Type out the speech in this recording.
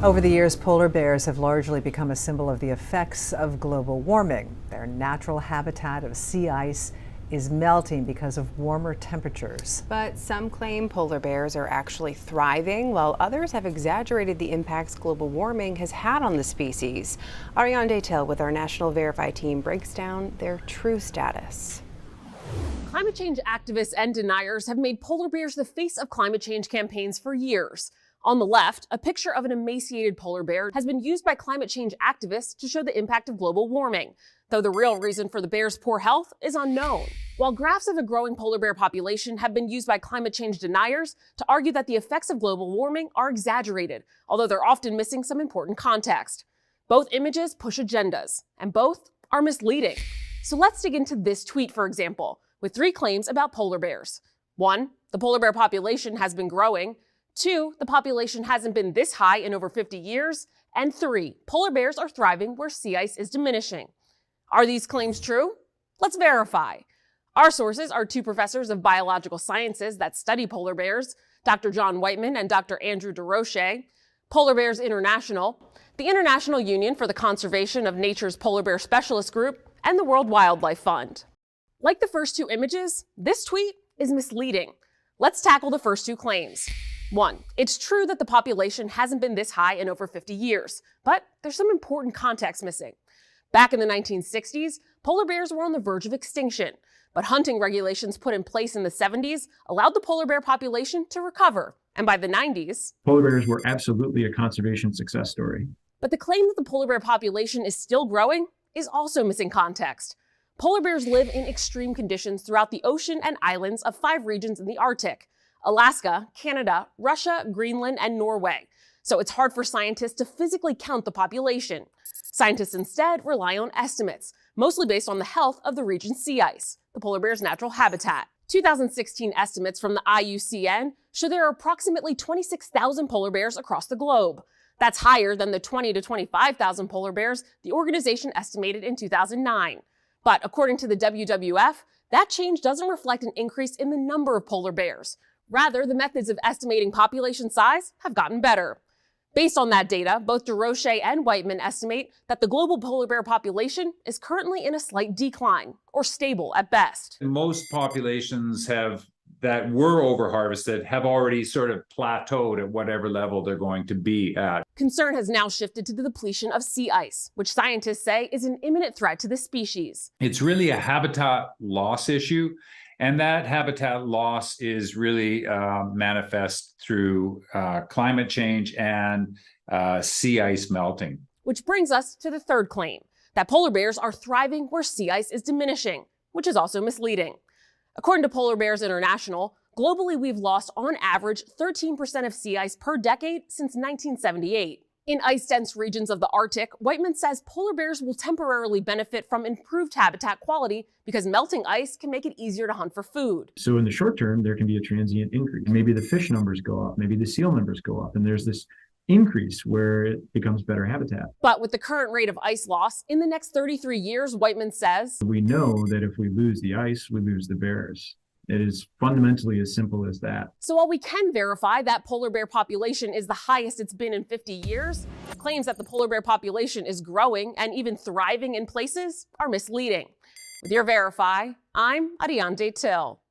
Over the years, polar bears have largely become a symbol of the effects of global warming. Their natural habitat of sea ice is melting because of warmer temperatures. But some claim polar bears are actually thriving, while others have exaggerated the impacts global warming has had on the species. Ariane Detail with our National Verify team breaks down their true status. Climate change activists and deniers have made polar bears the face of climate change campaigns for years. On the left, a picture of an emaciated polar bear has been used by climate change activists to show the impact of global warming, though the real reason for the bear's poor health is unknown. While graphs of a growing polar bear population have been used by climate change deniers to argue that the effects of global warming are exaggerated, although they're often missing some important context. Both images push agendas, and both are misleading. So let's dig into this tweet, for example, with 3 claims about polar bears. 1, the polar bear population has been growing. 2, the population hasn't been this high in over 50 years. And 3, polar bears are thriving where sea ice is diminishing. Are these claims true? Let's verify. Our sources are 2 professors of biological sciences that study polar bears, Dr. John Whiteman and Dr. Andrew DeRoche, Polar Bears International, the International Union for the Conservation of Nature's Polar Bear Specialist Group, and the World Wildlife Fund. Like the first 2 images, this tweet is misleading. Let's tackle the first 2 claims. 1, it's true that the population hasn't been this high in over 50 years, but there's some important context missing. Back in the 1960s, polar bears were on the verge of extinction, but hunting regulations put in place in the 70s allowed the polar bear population to recover. And by the 90s, polar bears were absolutely a conservation success story. But the claim that the polar bear population is still growing is also missing context. Polar bears live in extreme conditions throughout the ocean and islands of 5 regions in the Arctic: Alaska, Canada, Russia, Greenland, and Norway. So it's hard for scientists to physically count the population. Scientists instead rely on estimates, mostly based on the health of the region's sea ice, the polar bear's natural habitat. 2016 estimates from the IUCN show there are approximately 26,000 polar bears across the globe. That's higher than the 20 to 25,000 polar bears the organization estimated in 2009. But according to the WWF, that change doesn't reflect an increase in the number of polar bears. Rather, the methods of estimating population size have gotten better. Based on that data, both DeRoche and Whiteman estimate that the global polar bear population is currently in a slight decline, or stable at best. Most populations that were over-harvested have already sort of plateaued at whatever level they're going to be at. Concern has now shifted to the depletion of sea ice, which scientists say is an imminent threat to the species. It's really a habitat loss issue. And that habitat loss is really manifest through climate change and sea ice melting. Which brings us to the third claim, that polar bears are thriving where sea ice is diminishing, which is also misleading. According to Polar Bears International, globally we've lost on average 13% of sea ice per decade since 1978. In ice-dense regions of the Arctic, Whiteman says polar bears will temporarily benefit from improved habitat quality because melting ice can make it easier to hunt for food. So in the short term, there can be a transient increase. Maybe the fish numbers go up, maybe the seal numbers go up, and there's this increase where it becomes better habitat. But with the current rate of ice loss, in the next 33 years, Whiteman says, we know that if we lose the ice, we lose the bears. It is fundamentally as simple as that. So while we can verify that polar bear population is the highest it's been in 50 years, claims that the polar bear population is growing and even thriving in places are misleading. With your Verify, I'm Ariane Detail.